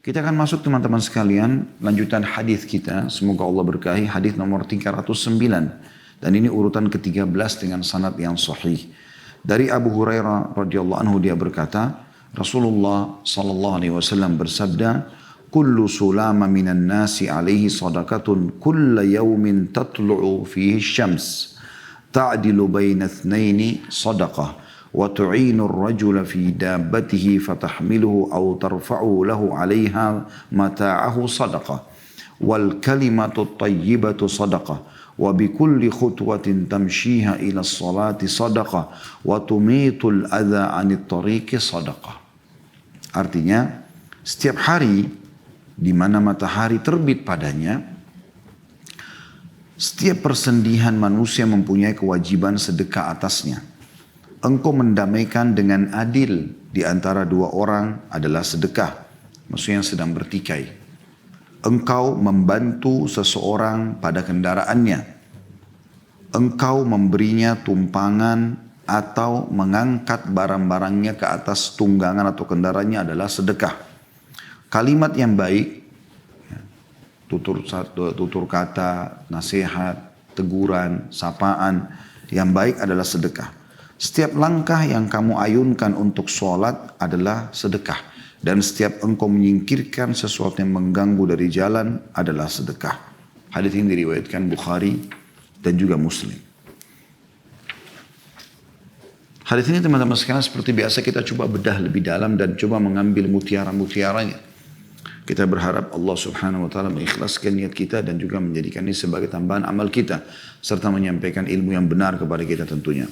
Kita akan masuk teman-teman sekalian, lanjutan hadis kita. Semoga Allah berkahi hadis nomor 309. Dan ini urutan ke-13 dengan sanad yang sahih. Dari Abu Hurairah radhiyallahu anhu dia berkata, Rasulullah sallallahu alaihi wasallam bersabda, "Kullu sulama minan nasi alaihi sadaqatun kulla yawmin tatlu'u fihi syams. Ta'dilu baina ithnaini sadaqah. وتعين الرجل في دابته فتحمله أو ترفع له عليها متاعه صدقة والكلمة الطيبة صدقة وبكل خطوة تمشيها إلى الصلاة صدقة وتميط الأذى عن الطريق صدقة." Artinya, setiap hari di mana matahari terbit padanya, setiap persendihan manusia mempunyai kewajiban sedekah atasnya. Engkau mendamaikan dengan adil di antara dua orang adalah sedekah. Maksudnya yang sedang bertikai. Engkau membantu seseorang pada kendaraannya. Engkau memberinya tumpangan atau mengangkat barang-barangnya ke atas tunggangan atau kendaraannya adalah sedekah. Kalimat yang baik, tutur kata, nasihat, teguran, sapaan, yang baik adalah sedekah. Setiap langkah yang kamu ayunkan untuk sholat adalah sedekah. Dan setiap engkau menyingkirkan sesuatu yang mengganggu dari jalan adalah sedekah. Hadis ini diriwayatkan Bukhari dan juga Muslim. Hadis ini teman-teman sekalian seperti biasa kita coba bedah lebih dalam dan coba mengambil mutiara-mutiaranya. Kita berharap Allah subhanahu wa ta'ala mengikhlaskan niat kita dan juga menjadikan ini sebagai tambahan amal kita. Serta menyampaikan ilmu yang benar kepada kita tentunya.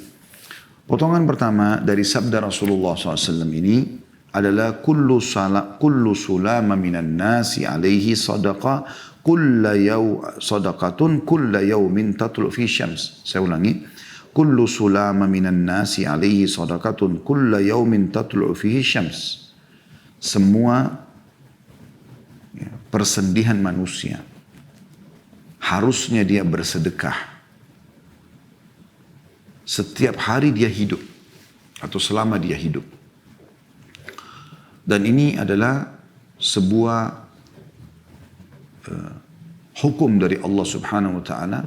Potongan pertama dari sabda Rasulullah SAW ini adalah kullu sulama minan nasi alaihi sadaqah sadaqatun kulla yawmin tatlu fi syams. Saya ulangi. Kullu sulama minan nasi alaihi sadaqatun kulla yawmin tatlu fihi syams. Semua persendihan manusia harusnya dia bersedekah setiap hari dia hidup atau selama dia hidup. Dan ini adalah sebuah hukum dari Allah Subhanahu wa taala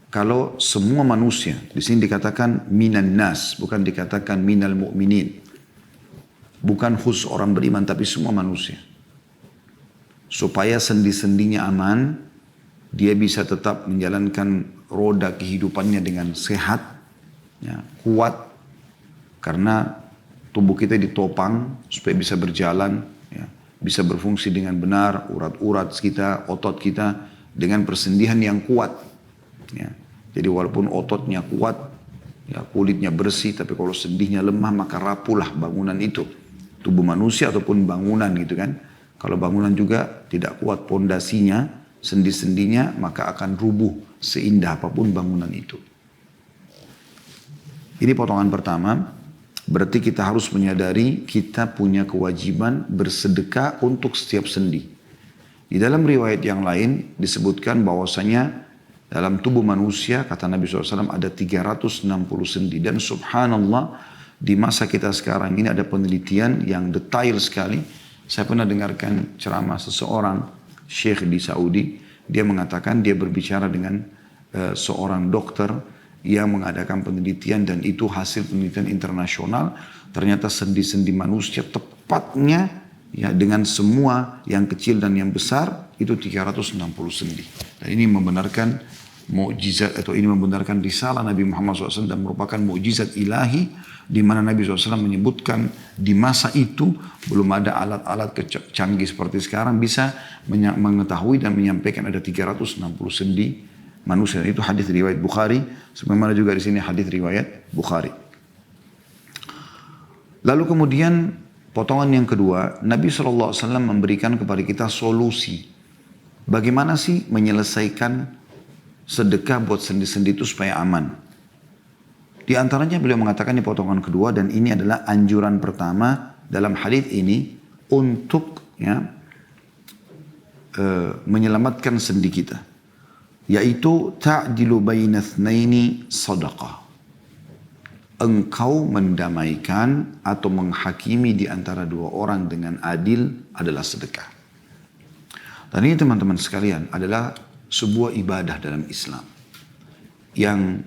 kalau semua manusia, di sini dikatakan minan nas, bukan dikatakan minal mu'minin. Bukan khusus orang beriman tapi semua manusia. Supaya sendi-sendinya aman, dia bisa tetap menjalankan roda kehidupannya dengan sehat. Ya, kuat karena tubuh kita ditopang supaya bisa berjalan, ya, bisa berfungsi dengan benar, urat-urat kita, otot kita dengan persendihan yang kuat. Ya. Jadi walaupun ototnya kuat, ya, kulitnya bersih, tapi kalau sendihnya lemah maka rapuhlah bangunan itu. Tubuh manusia ataupun bangunan gitu kan. Kalau bangunan juga tidak kuat pondasinya, sendi-sendinya maka akan rubuh seindah apapun bangunan itu. Ini potongan pertama, berarti kita harus menyadari kita punya kewajiban bersedekah untuk setiap sendi. Di dalam riwayat yang lain disebutkan bahwasanya dalam tubuh manusia, kata Nabi SAW, ada 360 sendi. Dan subhanallah, di masa kita sekarang ini ada penelitian yang detail sekali. Saya pernah dengarkan ceramah seseorang, syekh di Saudi. Dia mengatakan dia berbicara dengan seorang dokter yang mengadakan penelitian dan itu hasil penelitian internasional. Ternyata sendi-sendi manusia tepatnya ya dengan semua yang kecil dan yang besar itu 360 sendi. Dan ini membenarkan mukjizat atau ini membenarkan risalah Nabi Muhammad SAW dan merupakan mukjizat ilahi di mana Nabi SAW menyebutkan di masa itu belum ada alat-alat canggih seperti sekarang bisa mengetahui dan menyampaikan ada 360 sendi manusia. Itu hadis riwayat Bukhari, sebagaimana juga di sini hadis riwayat Bukhari. Lalu kemudian potongan yang kedua, Nabi SAW memberikan kepada kita solusi. Bagaimana sih menyelesaikan sedekah buat sendi-sendi itu supaya aman? Di antaranya beliau mengatakan di potongan kedua, dan ini adalah anjuran pertama dalam hadis ini untuk menyelamatkan sendi kita. Yaitu ta'dilu baina itsnaini sadaqah. Engkau mendamaikan atau menghakimi di antara dua orang dengan adil adalah sedekah. Dan ini teman-teman sekalian adalah sebuah ibadah dalam Islam. Yang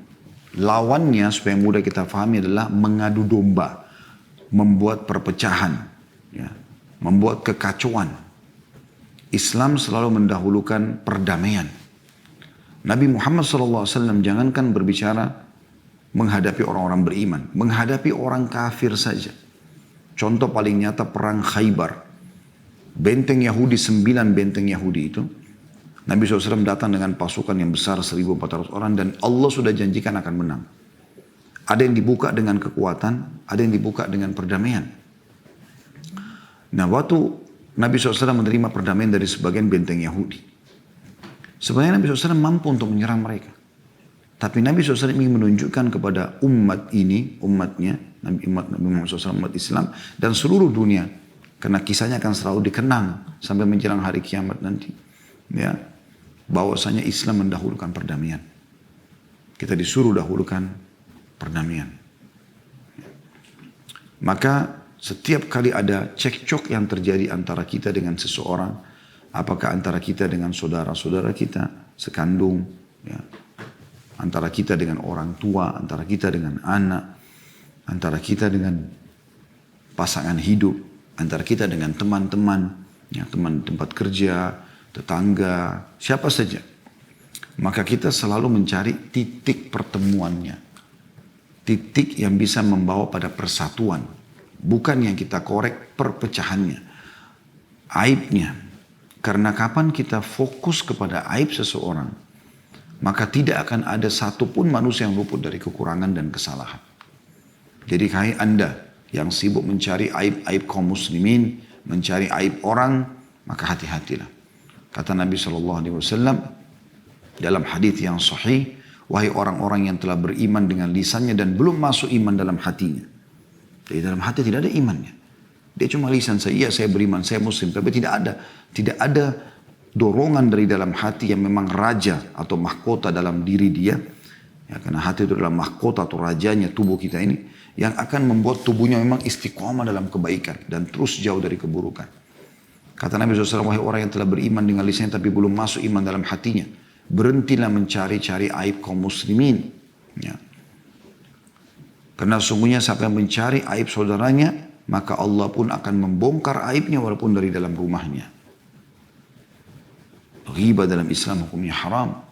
lawannya supaya mudah kita pahami adalah mengadu domba. Membuat perpecahan. Ya, membuat kekacauan. Islam selalu mendahulukan perdamaian. Nabi Muhammad SAW jangankan berbicara menghadapi orang-orang beriman. Menghadapi orang kafir saja. Contoh paling nyata perang Khaybar. Benteng Yahudi, 9 benteng Yahudi itu. Nabi SAW datang dengan pasukan yang besar 1.400 orang dan Allah sudah janjikan akan menang. Ada yang dibuka dengan kekuatan, ada yang dibuka dengan perdamaian. Nah waktu Nabi SAW menerima perdamaian dari sebagian benteng Yahudi. Sebenarnya Nabi SAW mampu untuk menyerang mereka. Tapi Nabi SAW ingin menunjukkan kepada umat ini, umatnya, Nabi Muhammad SAW, umat Islam, dan seluruh dunia. Karena kisahnya akan selalu dikenang sampai menjelang hari kiamat nanti. Ya, bahwasanya Islam mendahulukan perdamaian. Kita disuruh dahulukan perdamaian. Maka setiap kali ada cekcok yang terjadi antara kita dengan seseorang, apakah antara kita dengan saudara-saudara kita sekandung, ya, antara kita dengan orang tua, antara kita dengan anak, antara kita dengan pasangan hidup, antara kita dengan teman-teman, ya, teman tempat kerja, tetangga, siapa saja. Maka kita selalu mencari titik pertemuannya. Titik yang bisa membawa pada persatuan. Bukan yang kita korek perpecahannya. Aibnya. Karena kapan kita fokus kepada aib seseorang, maka tidak akan ada satupun manusia yang luput dari kekurangan dan kesalahan. Jadi hai Anda yang sibuk mencari aib-aib kaum muslimin, mencari aib orang, maka hati-hatilah. Kata Nabi SAW dalam hadis yang sahih, wahai orang-orang yang telah beriman dengan lisannya dan belum masuk iman dalam hatinya. Jadi dalam hati tidak ada imannya. Dia cuma lisan saya, iya saya beriman, saya muslim, tapi tidak ada dorongan dari dalam hati yang memang raja atau mahkota dalam diri dia. Ya, karena hati itu adalah mahkota atau rajanya tubuh kita ini yang akan membuat tubuhnya memang istiqomah dalam kebaikan dan terus jauh dari keburukan. Kata Nabi SAW, wahai orang yang telah beriman dengan lisannya tapi belum masuk iman dalam hatinya, berhentilah mencari-cari aib kaum muslimin. Ya. Karena sungguhnya siapa yang mencari aib saudaranya, maka Allah pun akan membongkar aibnya walaupun dari dalam rumahnya. Ghibah dalam Islam hukumnya haram.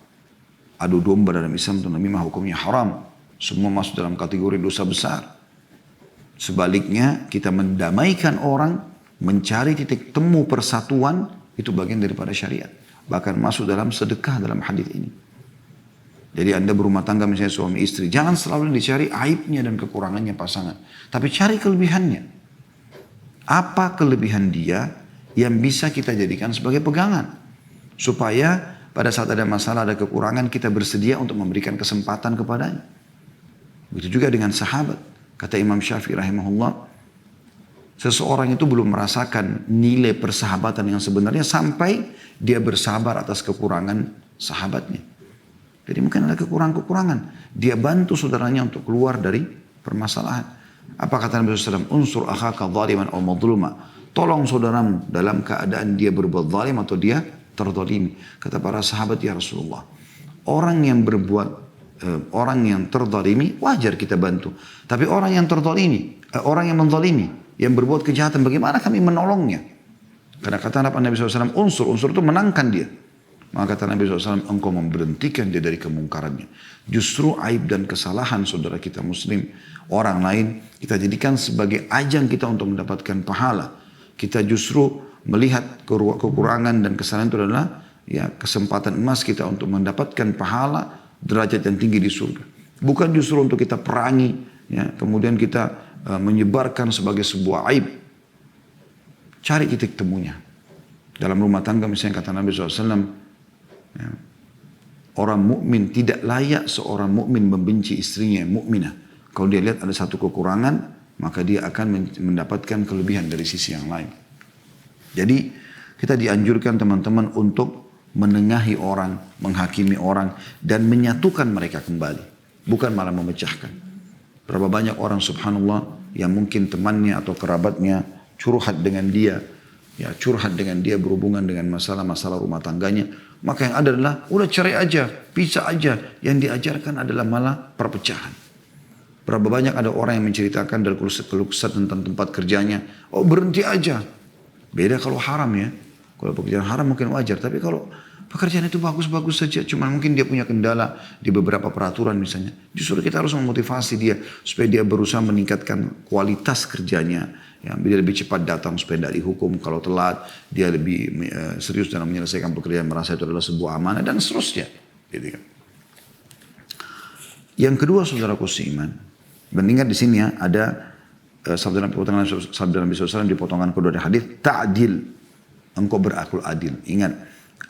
Adu domba dalam Islam itu namimah hukumnya haram. Semua masuk dalam kategori dosa besar. Sebaliknya kita mendamaikan orang, mencari titik temu persatuan, itu bagian daripada syariat. Bahkan masuk dalam sedekah dalam hadis ini. Jadi Anda berumah tangga misalnya suami istri, jangan selalu dicari aibnya dan kekurangannya pasangan. Tapi cari kelebihannya. Apa kelebihan dia yang bisa kita jadikan sebagai pegangan. Supaya pada saat ada masalah, ada kekurangan, kita bersedia untuk memberikan kesempatan kepadanya. Begitu juga dengan sahabat. Kata Imam Syafi'i rahimahullah, seseorang itu belum merasakan nilai persahabatan yang sebenarnya sampai dia bersabar atas kekurangan sahabatnya. Jadi mungkin ada kekurangan-kekurangan. Dia bantu saudaranya untuk keluar dari permasalahan. Apa kata Nabi SAW? Unsur akhaka zaliman aw madluma. Tolong saudaramu dalam keadaan dia berbuat zalim atau dia terzalimi. Kata para sahabat, ya Rasulullah, orang yang terzalimi wajar kita bantu. Tapi orang yang terzalimi, orang yang menzalimi, yang berbuat kejahatan, bagaimana kami menolongnya? Karena kata Nabi SAW, unsur itu menangkan dia. Maka kata Nabi SAW, engkau memberhentikan dia dari kemungkarannya. Justru aib dan kesalahan saudara kita muslim, orang lain, kita jadikan sebagai ajang kita untuk mendapatkan pahala. Kita justru melihat kekurangan dan kesalahan itu adalah ya kesempatan emas kita untuk mendapatkan pahala, derajat yang tinggi di surga. Bukan justru untuk kita perangi, ya, kemudian kita menyebarkan sebagai sebuah aib. Cari titik temunya. Dalam rumah tangga misalnya kata Nabi SAW, ya, orang mukmin tidak layak seorang mukmin membenci istrinya yang mukminah. Kalau dia lihat ada satu kekurangan, maka dia akan mendapatkan kelebihan dari sisi yang lain. Jadi kita dianjurkan teman-teman untuk menengahi orang, menghakimi orang, dan menyatukan mereka kembali. Bukan malah memecahkan. Berapa banyak orang subhanallah yang mungkin temannya atau kerabatnya curhat dengan dia, ya curhat dengan dia berhubungan dengan masalah-masalah rumah tangganya, maka yang ada adalah udah cerai aja, pisah aja. Yang diajarkan adalah malah perpecahan. Berapa banyak ada orang yang menceritakan dari keluh kesah tentang tempat kerjanya, oh berhenti aja. Beda kalau haram ya. Kalau pekerjaan haram mungkin wajar, tapi kalau pekerjaan itu bagus-bagus saja, cuman mungkin dia punya kendala di beberapa peraturan misalnya. Justru kita harus memotivasi dia supaya dia berusaha meningkatkan kualitas kerjanya. Ya, dia lebih cepat datang supaya tidak dihukum. Kalau telat, dia lebih serius dalam menyelesaikan pekerjaan, merasa itu adalah sebuah amanah dan seterusnya. Gitu kan. Yang kedua, saudaraku seiman, mengingat di sini ya ada sabda Nabi SAW di potongan kedua dari hadis, ta'dil, engkau berakul adil. Ingat,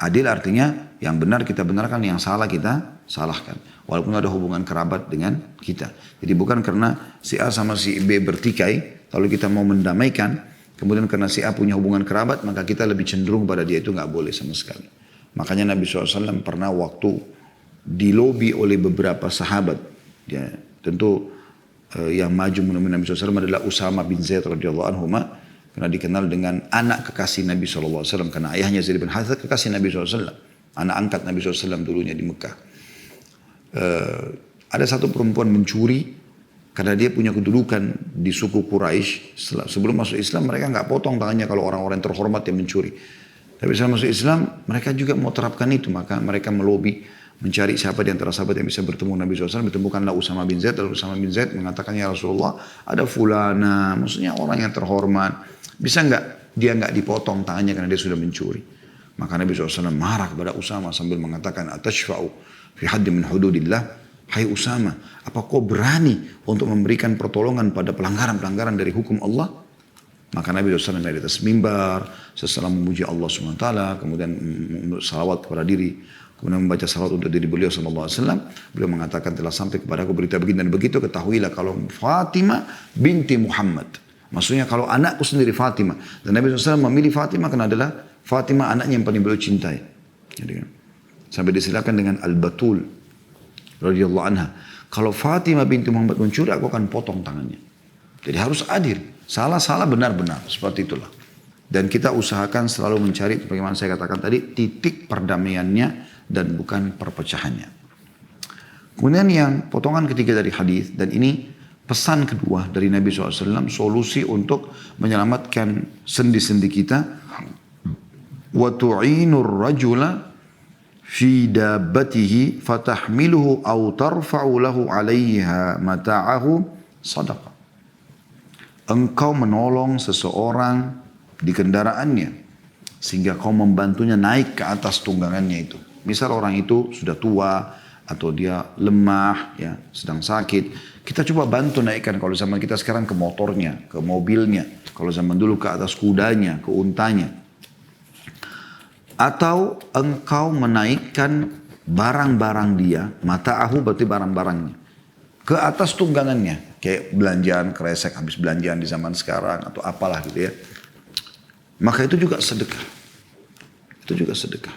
adil artinya yang benar kita benarkan, yang salah kita salahkan. Walaupun ada hubungan kerabat dengan kita. Jadi bukan karena si A sama si B bertikai, lalu kita mau mendamaikan, kemudian karena si A punya hubungan kerabat, maka kita lebih cenderung pada dia, itu nggak boleh sama sekali. Makanya Nabi SAW pernah waktu dilobi oleh beberapa sahabat, ya, tentu yang maju menemui Nabi SAW adalah Usama bin Zaid radhiyallahu anhu, karena dikenal dengan anak kekasih Nabi SAW, karena ayahnya Zaid bin Haritha kekasih Nabi SAW, anak angkat Nabi SAW dulunya di Mekah. Ada satu perempuan mencuri karena dia punya kedudukan di suku Quraisy. Sebelum masuk Islam mereka nggak potong tangannya kalau orang-orang terhormat yang mencuri. Tapi setelah masuk Islam mereka juga mau terapkan itu, maka mereka melobi mencari siapa di antara sahabat yang bisa bertemu Nabi SAW. Ditemukanlah Usama bin Zaid. Lalu Usama bin Zaid mengatakan, ya Rasulullah, ada fulana, maksudnya orang yang terhormat, bisa nggak dia nggak dipotong tangannya karena dia sudah mencuri? Maka Nabi SAW marah kepada Usama sambil mengatakan, atashfa'u fi haddi min hududillah. Hai Usama, apa kau berani untuk memberikan pertolongan pada pelanggaran-pelanggaran dari hukum Allah? Maka Nabi SAW dari atas mimbar, setelah memuji Allah SWT, kemudian salawat kepada diri, kemudian membaca salawat untuk diri beliau SAW, beliau mengatakan, telah sampai kepada aku berita begini dan begitu, ketahuilah kalau Fatimah binti Muhammad, maksudnya kalau anakku sendiri Fatimah, dan Nabi SAW memilih Fatimah karena adalah Fatimah anaknya yang paling beliau cintai. Jadi, sampai disilakan dengan Al-Batul radhiyallahu anha, kalau Fatimah binti Muhammad mencuri, aku akan potong tangannya. Jadi harus adil, salah-salah benar-benar, seperti itulah. Dan kita usahakan selalu mencari, bagaimana saya katakan tadi, titik perdamaiannya dan bukan perpecahannya. Kemudian yang potongan ketiga dari hadis, dan ini pesan kedua dari Nabi SAW, solusi untuk menyelamatkan sendi-sendi kita. Wa tu'inur rajula fi dabbatihi fatahmiluhu aw tarfa'u lahu 'alaiha mata'ahu sadaqah. Engkau menolong seseorang di kendaraannya sehingga kau membantunya naik ke atas tunggangannya itu. Misal orang itu sudah tua atau dia lemah, ya, sedang sakit, kita coba bantu naikkan. Kalau zaman kita sekarang ke motornya, ke mobilnya, kalau zaman dulu ke atas kudanya, ke untanya. Atau engkau menaikkan barang-barang dia, mata'ahu berarti barang-barangnya, ke atas tunggangannya, kayak belanjaan kresek habis belanjaan di zaman sekarang atau apalah gitu ya. Maka itu juga sedekah. Itu juga sedekah.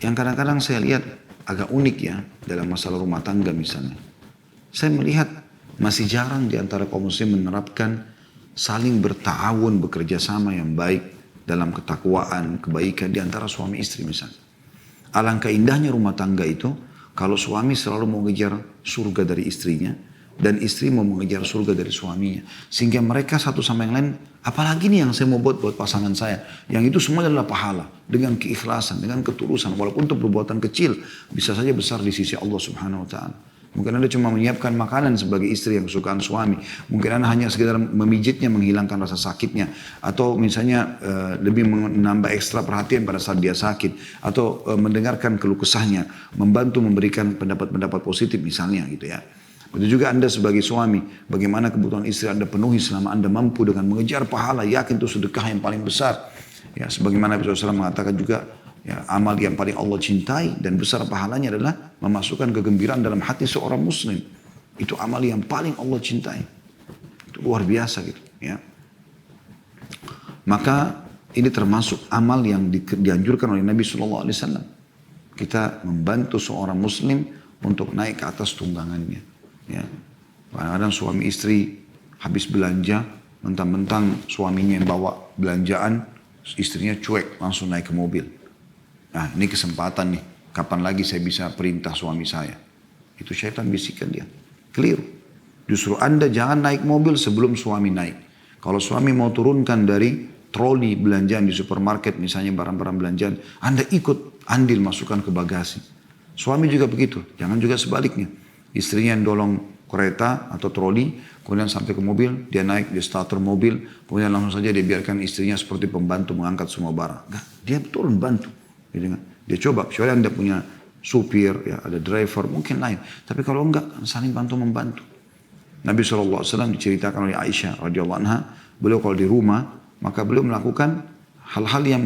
Yang kadang-kadang saya lihat agak unik ya dalam masalah rumah tangga misalnya. Saya melihat masih jarang di antara kaum muslim menerapkan saling berta'awun, bekerja sama yang baik dalam ketakwaan, kebaikan di antara suami istri misalnya. Alangkah indahnya rumah tangga itu kalau suami selalu mau mengejar surga dari istrinya dan istri mau mengejar surga dari suaminya. Sehingga mereka satu sama yang lain, apalagi nih yang saya mau buat pasangan saya. Yang itu semua adalah pahala. Dengan keikhlasan, dengan ketulusan. Walaupun untuk perbuatan kecil, bisa saja besar di sisi Allah Subhanahu Wa Taala. Mungkin Anda cuma menyiapkan makanan sebagai istri yang kesukaan suami. Mungkin Anda hanya sekedar memijitnya, menghilangkan rasa sakitnya. Atau misalnya lebih menambah ekstra perhatian pada saat dia sakit. Atau mendengarkan keluh kesahnya. Membantu memberikan pendapat-pendapat positif misalnya gitu ya. Begitu juga Anda sebagai suami, bagaimana kebutuhan istri Anda penuhi selama Anda mampu dengan mengejar pahala, yakin itu sedekah yang paling besar. Ya, sebagaimana Nabi SAW mengatakan juga, ya, amal yang paling Allah cintai dan besar pahalanya adalah memasukkan kegembiraan dalam hati seorang muslim. Itu amal yang paling Allah cintai. Itu luar biasa gitu. Ya. Maka ini termasuk amal yang dianjurkan oleh Nabi SAW. Kita membantu seorang muslim untuk naik ke atas tunggangannya. Ya, kadang-kadang suami istri habis belanja, mentang-mentang suaminya yang bawa belanjaan, Istrinya cuek, langsung naik ke mobil. Nah ini kesempatan nih, kapan lagi saya bisa perintah suami saya. Itu syaitan bisikan dia. Keliru. Justru Anda jangan naik mobil sebelum suami naik. Kalau suami mau turunkan dari troli belanjaan di supermarket, misalnya barang-barang belanjaan, Anda ikut andil masukkan ke bagasi. Suami juga begitu, jangan juga sebaliknya. Istrinya yang dorong kereta atau troli, kemudian sampai ke mobil, dia naik, dia starter mobil, kemudian langsung saja dia biarkan istrinya seperti pembantu mengangkat semua barang. Enggak, dia turun bantu. Gitu kan. Dia coba, kecuali Anda punya supir, ya, ada driver, mungkin lain. Tapi kalau enggak, saling bantu membantu. Nabi SAW diceritakan oleh Aisyah radhiyallahu anha, beliau kalau di rumah, maka beliau melakukan hal-hal yang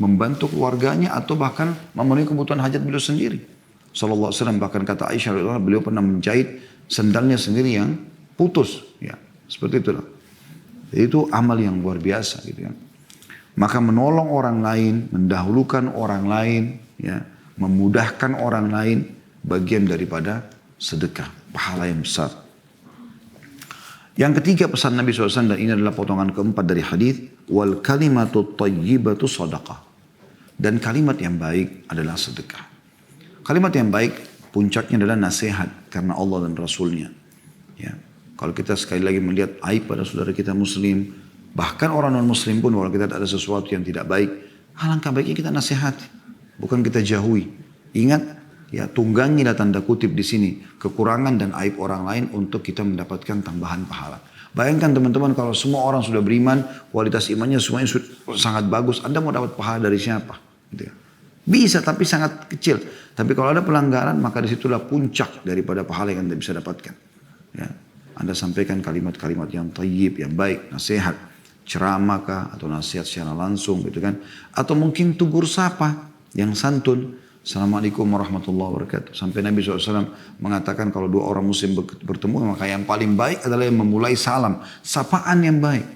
membantu keluarganya atau bahkan memenuhi kebutuhan hajat beliau sendiri. SAW bahkan kata Aisyah radhiyallahu anha, beliau pernah menjahit sendalnya sendiri yang putus, ya seperti itulah. Jadi itu amal yang luar biasa gitu kan. Maka menolong orang lain, mendahulukan orang lain, ya, memudahkan orang lain, bagian daripada sedekah, pahala yang besar. Yang ketiga pesan Nabi SAW, dan ini adalah potongan keempat dari hadis, wal kalimatu thayyibatu sadaqah. Dan kalimat yang baik adalah sedekah. Kalimat yang baik puncaknya adalah nasihat karena Allah dan Rasulnya. Ya, kalau kita sekali lagi melihat aib pada saudara kita muslim, bahkan orang non muslim pun kalau kita ada sesuatu yang tidak baik, alangkah baiknya kita nasihati, bukan kita jauhi. Ingat, ya tunggangilah tanda kutip di sini kekurangan dan aib orang lain untuk kita mendapatkan tambahan pahala. Bayangkan teman-teman kalau semua orang sudah beriman, kualitas imannya semuanya sangat bagus, Anda mau dapat pahala dari siapa? Gitu ya. Bisa tapi sangat kecil. Tapi kalau ada pelanggaran maka disitulah puncak daripada pahala yang Anda bisa dapatkan. Ya. Anda sampaikan kalimat-kalimat yang thayyib, yang baik, nasihat, ceramah kah, atau nasihat secara langsung gitu kan. Atau mungkin tegur sapa yang santun. Assalamualaikum warahmatullahi wabarakatuh. Sampai Nabi SAW mengatakan kalau dua orang muslim bertemu maka yang paling baik adalah yang memulai salam. Sapaan yang baik.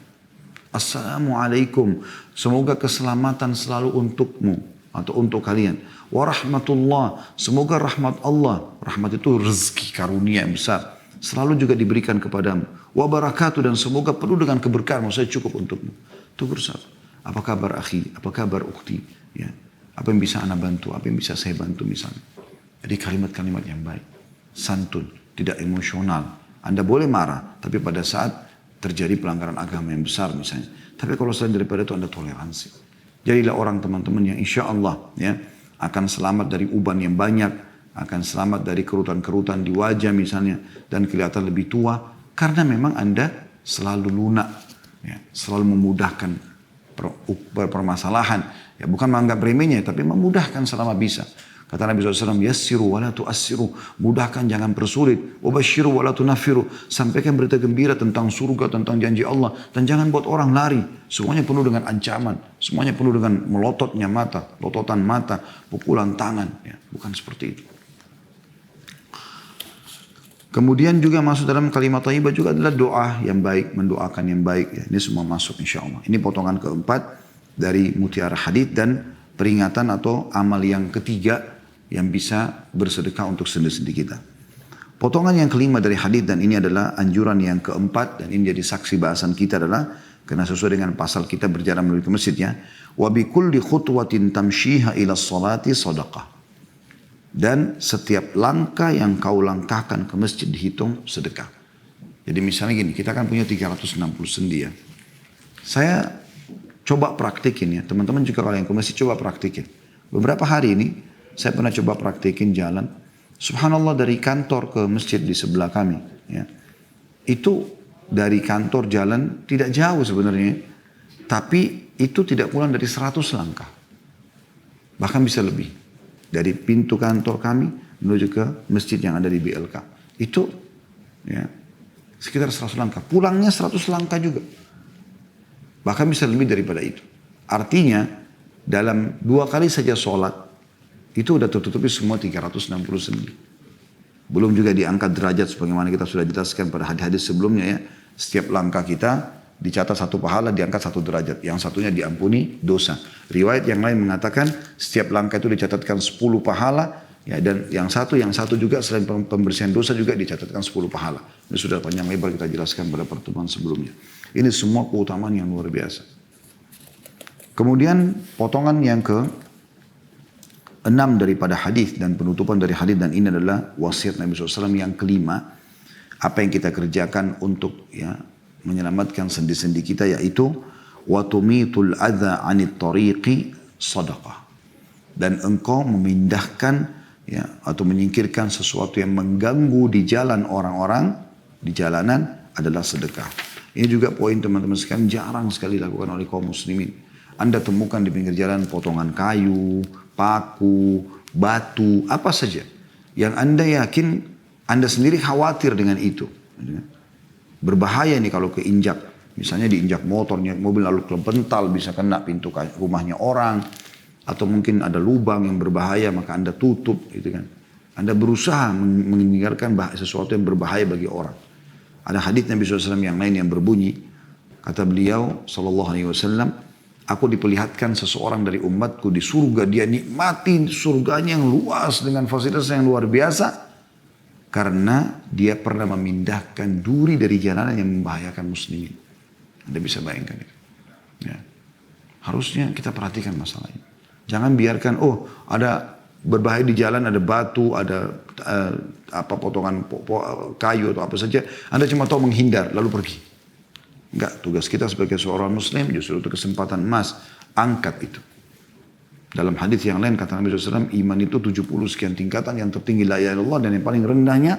Assalamualaikum. Semoga keselamatan selalu untukmu. Atau untuk kalian. Warahmatullah. Semoga rahmat Allah. Rahmat itu rezeki karunia yang besar. Selalu juga diberikan kepadamu. Wabarakatuh. Dan semoga penuh dengan keberkahan. Maksudnya cukup untukmu. Tegur sapa. Apa kabar akhi? Apa kabar ukhti? Ya. Apa yang bisa anda bantu? Apa yang bisa saya bantu misalnya? Jadi kalimat-kalimat yang baik. Santun. Tidak emosional. Anda boleh marah. Tapi pada saat terjadi pelanggaran agama yang besar misalnya. Tapi kalau selain daripada itu anda toleransi. Jadilah orang teman-teman yang insya Allah ya, akan selamat dari uban yang banyak, akan selamat dari kerutan-kerutan di wajah misalnya, dan kelihatan lebih tua, karena memang Anda selalu lunak, ya, selalu memudahkan permasalahan, ya, bukan menganggap remehnya, tapi memudahkan selama bisa. Kata Nabi SAW, yassiru wa la tu'assiru, mudahkan jangan persulit, wabashiru wa la tunafiru, sampaikan berita gembira tentang surga, tentang janji Allah, dan jangan buat orang lari. Semuanya penuh dengan ancaman, semuanya penuh dengan melototnya mata, lototan mata, pukulan tangan, ya, bukan seperti itu. Kemudian juga masuk dalam kalimat thayyibah juga adalah doa yang baik, mendoakan yang baik, ya. Ini semua masuk insya Allah. Ini potongan keempat dari mutiara hadits dan peringatan atau amal yang ketiga yang bisa bersedekah untuk sendi-sendi kita. Potongan yang kelima dari hadis, dan ini adalah anjuran yang keempat, dan ini jadi saksi bahasan kita adalah, karena sesuai dengan pasal kita berjalan menuju ke masjidnya, wa bi kulli khutwatin tamshiha ila sholati sadaqah. Dan setiap langkah yang kau langkahkan ke masjid dihitung sedekah. Jadi misalnya gini, kita kan punya 360 sendi ya. Saya coba praktikin ya, teman-teman juga kalau yang ke masjid coba praktikin. Beberapa hari ini saya pernah coba praktikin jalan. Subhanallah dari kantor ke masjid di sebelah kami. Ya. Itu dari kantor jalan tidak jauh sebenarnya. Tapi itu tidak kurang dari 100 langkah. Bahkan bisa lebih. Dari pintu kantor kami menuju ke masjid yang ada di BLK. Itu ya, sekitar 100 langkah. Pulangnya 100 langkah juga. Bahkan bisa lebih daripada itu. Artinya dalam 2 kali saja sholat itu udah tertutupi semua 360 sendi. Belum juga diangkat derajat sebagaimana kita sudah jelaskan pada hadis-hadis sebelumnya ya. Setiap langkah kita dicatat 1 pahala, diangkat 1 derajat. Yang satunya diampuni dosa. Riwayat yang lain mengatakan setiap langkah itu dicatatkan 10 pahala. Ya, dan yang satu juga selain pembersihan dosa juga dicatatkan 10 pahala. Ini sudah panjang lebar kita jelaskan pada pertemuan sebelumnya. Ini semua keutamaan yang luar biasa. Kemudian potongan yang ke-6 daripada hadis dan penutupan dari hadis, dan ini adalah wasiat Nabi SAW yang kelima. Apa yang kita kerjakan untuk menyelamatkan sendi-sendi kita, yaitu watumitul adza 'anit tariqi sadaqah. Dan engkau memindahkan atau menyingkirkan sesuatu yang mengganggu di jalan orang-orang di jalanan adalah sedekah. Ini juga poin teman-teman sekalian, jarang sekali dilakukan oleh kaum muslimin. Anda temukan di pinggir jalan potongan kayu, paku, batu, apa saja yang Anda yakin Anda sendiri khawatir dengan itu. Berbahaya nih kalau keinjak. Misalnya diinjak motornya, mobil lalu kepental, bisa kena pintu rumahnya orang. Atau mungkin ada lubang yang berbahaya, maka Anda tutup. Gitu kan. Anda berusaha meninggalkan sesuatu yang berbahaya bagi orang. Ada hadits Nabi SAW yang lain yang berbunyi. Kata beliau SAW, aku diperlihatkan seseorang dari umatku di surga. Dia nikmatin surganya yang luas dengan fasilitas yang luar biasa. Karena dia pernah memindahkan duri dari jalanan yang membahayakan muslimin. Anda bisa bayangkan itu. Ya. Harusnya kita perhatikan masalah ini. Jangan biarkan, ada berbahaya di jalan, ada batu, ada potongan kayu atau apa saja. Anda cuma tahu menghindar lalu pergi. Enggak, tugas kita sebagai seorang muslim justru itu kesempatan emas. Angkat itu. Dalam hadis yang lain kata Nabi SAW, iman itu 70 sekian tingkatan, yang tertinggi la ilaha illallah, dan yang paling rendahnya,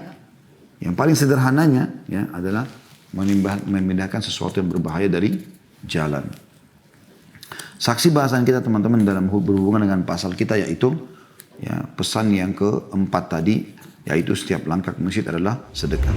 yang paling sederhananya adalah memindahkan sesuatu yang berbahaya dari jalan. Saksi bahasan kita teman-teman dalam berhubungan dengan pasal kita, yaitu pesan yang keempat tadi, yaitu setiap langkah ke masjid adalah sedekah.